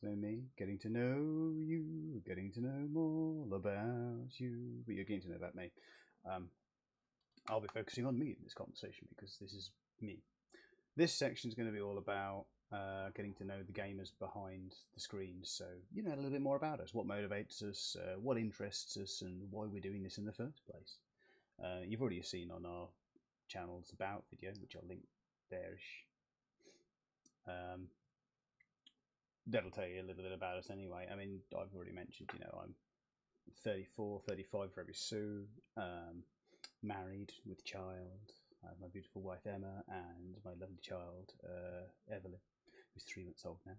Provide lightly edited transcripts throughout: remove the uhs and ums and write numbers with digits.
to know me, getting to know you, getting to know more about you. But you're getting to know about me. I'll be focusing on me in this conversation because this is me. This section is going to be all about getting to know the gamers behind the screens. So, you know, a little bit more about us, what motivates us, what interests us, and why we're doing this in the first place. You've already seen on our channel's about video, which I'll link there-ish. That'll tell you a little bit about us anyway. I mean, I've already mentioned, you know, I'm 34, 35 very soon, married with child. I have my beautiful wife Emma and my lovely child Evelyn, who's 3 months old now.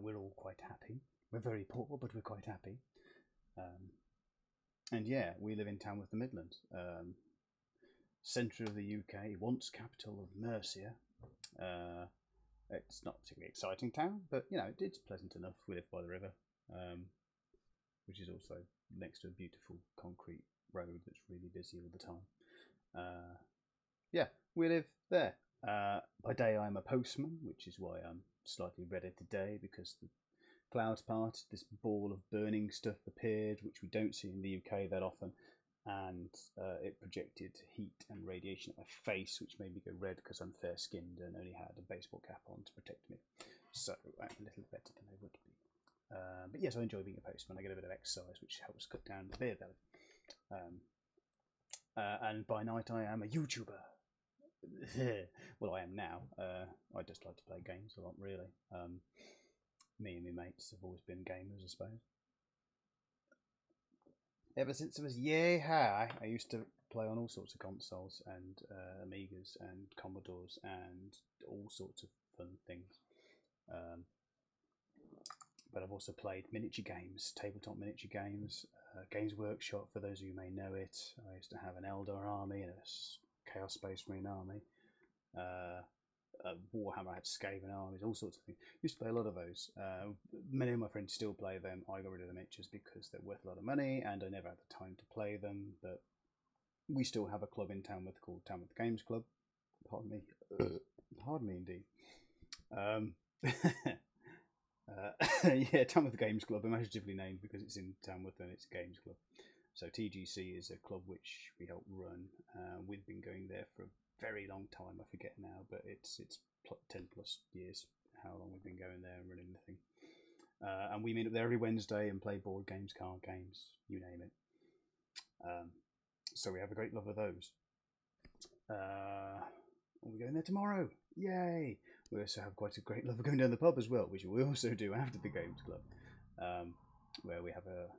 We're all quite happy. We're very poor, but we're quite happy. And yeah, we live in Tamworth, the Midlands, centre of the UK, once capital of Mercia. It's not a particularly exciting town, but you know, it's pleasant enough. We live by the river, which is also next to a beautiful concrete road that's really busy all the time. Yeah, we live there. By day I'm a postman, which is why I'm slightly redder today, because the clouds parted, this ball of burning stuff appeared, which we don't see in the UK that often, and it projected heat and radiation at my face, which made me go red because I'm fair-skinned and only had a baseball cap on to protect me. So I'm a little better than I would be. But yes, I enjoy being a postman. I get a bit of exercise, which helps cut down the beard belly. And by night I am a YouTuber. Well, I am now. I just like to play games a lot, really. Me and my mates have always been gamers, I suppose. Ever since I was high, I used to play on all sorts of consoles and Amigas and Commodores and all sorts of fun things. But I've also played miniature games, tabletop miniature games, Games Workshop, for those of you who may know it. I used to have an Eldar army and a Chaos Space Marine army. Warhammer, I had Skaven armies, all sorts of things. Used to play a lot of those. Many of my friends still play them. I got rid of the miniatures because they're worth a lot of money and I never had the time to play them. But we still have a club in Tamworth called Tamworth Games Club. Pardon me. Pardon me, indeed. Yeah, Tamworth Games Club, imaginatively named because it's in Tamworth and it's a games club. So TGC is a club which we help run. We've been going there for a very long time. I forget now, but it's 10 plus years how long we've been going there and running the thing. And we meet up there every Wednesday and play board games, card games, you name it. So we have a great love of those. We're going there tomorrow. Yay! We also have quite a great love of going down the pub as well, which we also do after the games club, where we have a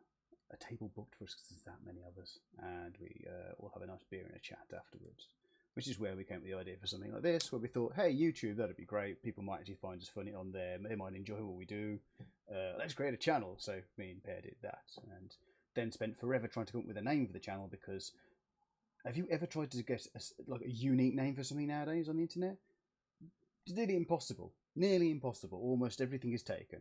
table booked for us because there's that many of us, and we all have a nice beer and a chat afterwards, which is where we came up with the idea for something like this, where we thought, hey, YouTube, that'd be great. People might actually find us funny on there. They might enjoy what we do. Let's create a channel. So me and Per did that, and then spent forever trying to come up with a name for the channel, because have you ever tried to get a unique name for something nowadays on the internet? It's nearly impossible. Nearly impossible. Almost everything is taken.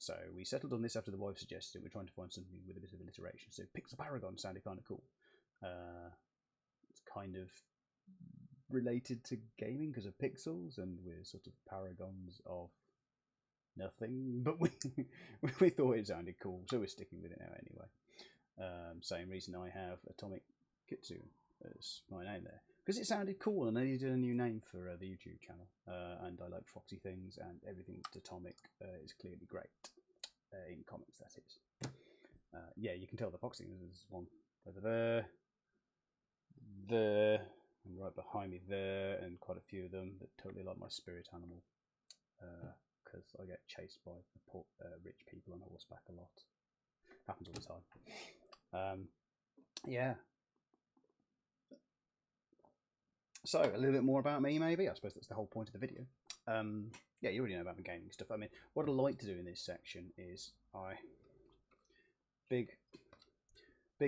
So we settled on this after the wife suggested it. We're trying to find something with a bit of alliteration. So Pixel Paragon sounded kind of cool. It's kind of related to gaming because of pixels, and we're sort of paragons of nothing. But we thought it sounded cool, so we're sticking with it now anyway. Same reason I have Atomic Kitsune as my name there, because it sounded cool and I needed a new name for the YouTube channel, and I like foxy things, and everything that's Atomic is clearly great, in comics that is. Yeah, you can tell the foxy, there's one over there, and right behind me there, and quite a few of them that totally like my spirit animal, because I get chased by rich people on horseback a lot. Happens all the time. Yeah. So, a little bit more about me, maybe. I suppose that's the whole point of the video. Yeah, you already know about my gaming stuff. I mean, what I'd like to do in this section is big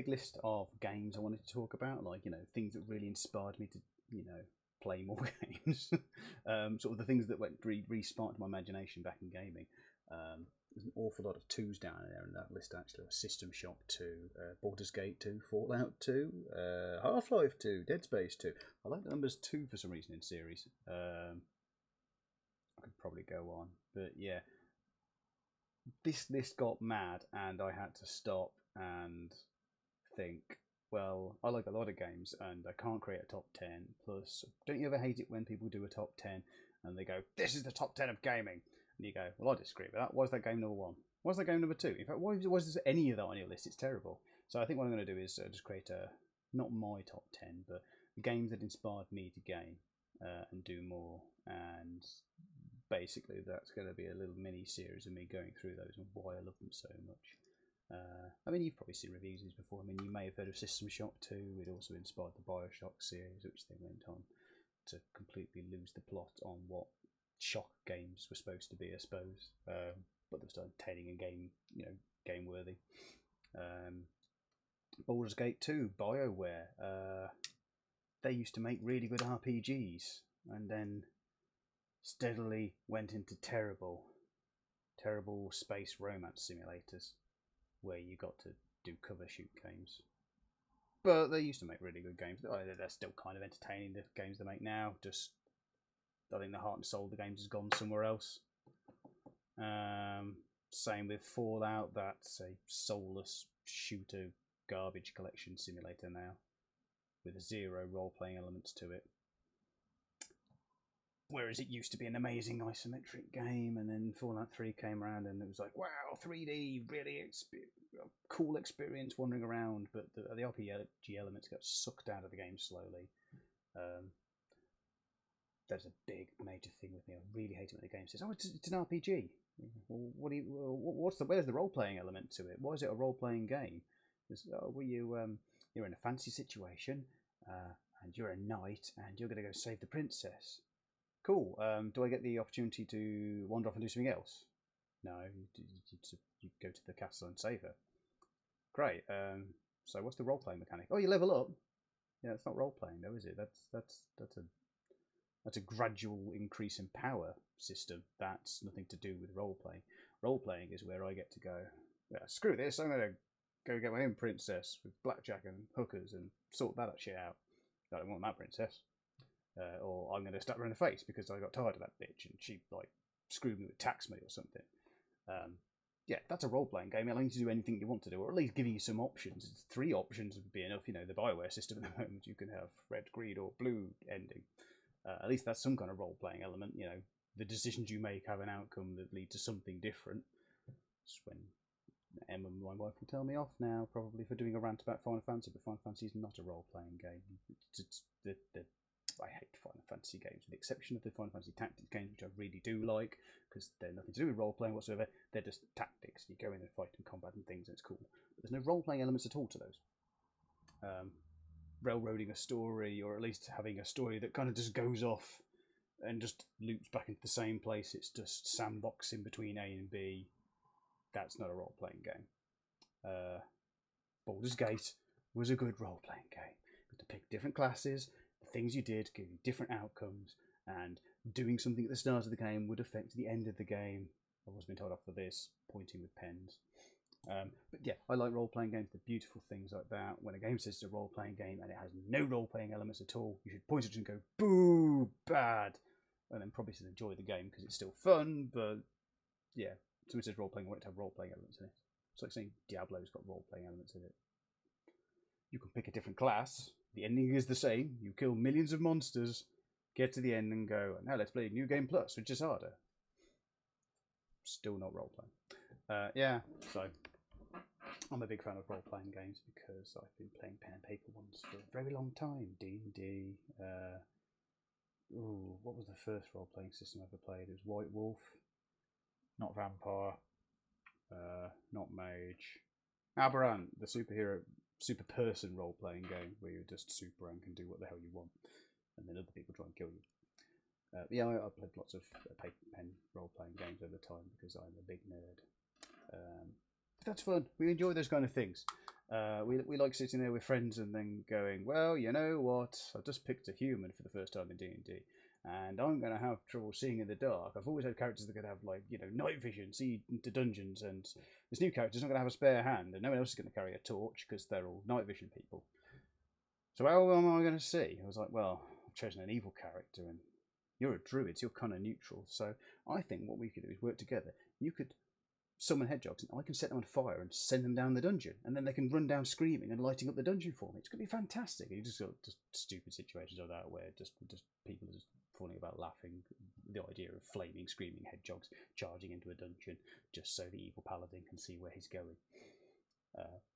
list of games I wanted to talk about, like, you know, things that really inspired me to, you know, play more games. Sort of the things that went re-sparked my imagination back in gaming. There's an awful lot of 2s down there in that list, actually. System Shock 2, Baldur's Gate 2, Fallout 2, Half-Life 2, Dead Space 2. I like the numbers 2 for some reason in series. I could probably go on, but yeah. this list got mad, and I had to stop and think. Well, I like a lot of games, and I can't create a top 10. Plus, don't you ever hate it when people do a top 10 and they go, "This is the top 10 of gaming," and you go, "Well, I disagree with that. Why is that game number one? Why is that game number two? In fact, why is there any of that on your list? It's terrible." So I think what I'm going to do is just create a not my top 10, but games that inspired me to game and do more. And basically, that's going to be a little mini series of me going through those and why I love them so much. I mean, you've probably seen reviews of these before. I mean, you may have heard of System Shock 2. It also inspired the Bioshock series, which then went on to completely lose the plot on what Shock games were supposed to be, I suppose. But they started turning a game, game worthy. Baldur's Gate 2, BioWare. They used to make really good RPGs, and then steadily went into terrible space romance simulators where you got to do cover shoot games. But they used to make really good games. They're still kind of entertaining, the games they make now. Just, I think the heart and soul of the games has gone somewhere else. Same with Fallout. That's a soulless shooter garbage collection simulator now, with zero role-playing elements to it. Whereas it used to be an amazing isometric game, and then Fallout 3 came around and it was like, wow, 3D, really cool experience wandering around, but the RPG elements got sucked out of the game slowly. There's a big major thing with me. I really hate it when the game says, "Oh, it's an RPG." Well, where's the role-playing element to it? Why is it a role-playing game? You're in a fancy situation, and you're a knight, and you're going to go save the princess. Cool. Do I get the opportunity to wander off and do something else? No, you go to the castle and save her. Great. So what's the role-playing mechanic? Oh, you level up. Yeah, it's not role-playing though, is it? That's a gradual increase in power system. That's nothing to do with role-playing. Role-playing is where I get to go, yeah, screw this, I'm going to go get my own princess with blackjack and hookers and sort that shit out. I don't want that princess. Or I'm going to stab her in the face because I got tired of that bitch and she screwed me with tax money or something. Yeah, that's a role-playing game. It allows you to do anything you want to do, or at least giving you some options. 3 options would be enough. The BioWare system at the moment, you can have red, green, or blue ending. At least that's some kind of role-playing element. The decisions you make have an outcome that lead to something different. It's when Emma, my wife, will tell me off now, probably for doing a rant about Final Fantasy, but Final Fantasy is not a role-playing game. I hate Final Fantasy games, with the exception of the Final Fantasy Tactics games, which I really do like, because they're nothing to do with role-playing whatsoever. They're just tactics. You go in and fight and combat and things, and it's cool. But there's no role-playing elements at all to those. Railroading a story, or at least having a story that kind of just goes off and just loops back into the same place. It's just sandboxing between A and B. That's not a role-playing game. Baldur's Gate was a good role-playing game. You had to pick different classes. The things you did give you different outcomes, and doing something at the start of the game would affect the end of the game. I was being told off for this, pointing with pens. But yeah, I like role-playing games. They're beautiful things like that. When a game says it's a role-playing game and it has no role-playing elements at all, you should point at it and go, boo, bad. And then probably still enjoy the game because it's still fun, but yeah, someone says role-playing, I want it to have role-playing elements in it. It's like saying Diablo's got role-playing elements in it. You can pick a different class. The ending is the same. You kill millions of monsters, get to the end and go, now let's play New Game Plus, which is harder. Still not role-playing. Yeah, so I'm a big fan of role-playing games because I've been playing pen and paper ones for a very long time. D&D. What was the first role-playing system I ever played? It was White Wolf. Not Vampire. Not Mage. Aberrant, the super person role-playing game where you're just super and can do what the hell you want, and then other people try and kill you. Yeah, I played lots of paper pen role-playing games over time because I'm a big nerd. But that's fun. We enjoy those kind of things. We like sitting there with friends and then going, well, you know what? I just picked a human for the first time in D&D, and I'm going to have trouble seeing in the dark. I've always had characters that could have, night vision, see into dungeons, and this new character's not going to have a spare hand, and no one else is going to carry a torch because they're all night vision people. So how am I going to see? I was like, well, I've chosen an evil character, and you're a druid, so you're kind of neutral. So I think what we could do is work together. You could summon hedgehogs, and I can set them on fire and send them down the dungeon, and then they can run down screaming and lighting up the dungeon for me. It's going to be fantastic. You just got just stupid situations like that where just people are just falling about laughing. The idea of flaming, screaming hedgehogs charging into a dungeon just so the evil paladin can see where he's going.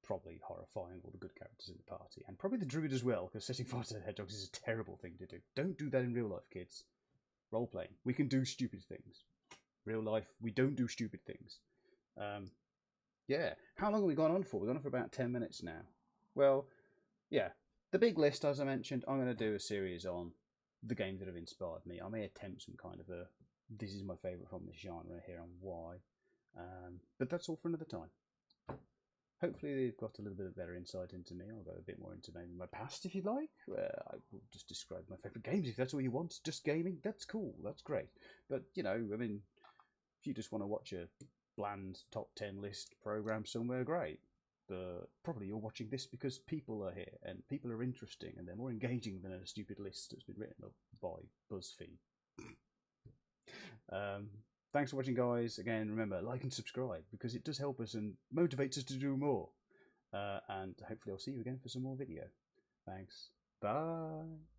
Probably horrifying all the good characters in the party, and probably the druid as well, because setting fire to hedgehogs is a terrible thing to do. Don't do that in real life, kids. Role playing, we can do stupid things. Real life, we don't do stupid things. Yeah, how long have we gone on for? We've gone on for about 10 minutes now. Well, yeah, the big list, as I mentioned, I'm going to do a series on the games that have inspired me. I may attempt some kind of a this is my favourite from this genre here and why, but that's all for another time. Hopefully they've got a little bit better insight into me. I'll go a bit more into maybe my past if you'd like. I will just describe my favourite games if that's all you want. Just gaming, that's cool, that's great. But, you know, I mean, if you just want to watch a bland top 10 list program somewhere, great. But probably you're watching this because people are here and people are interesting and they're more engaging than a stupid list that's been written up by BuzzFeed. Thanks for watching, guys. Again, remember, like and subscribe because it does help us and motivates us to do more. And hopefully I'll see you again for some more video. Thanks. Bye.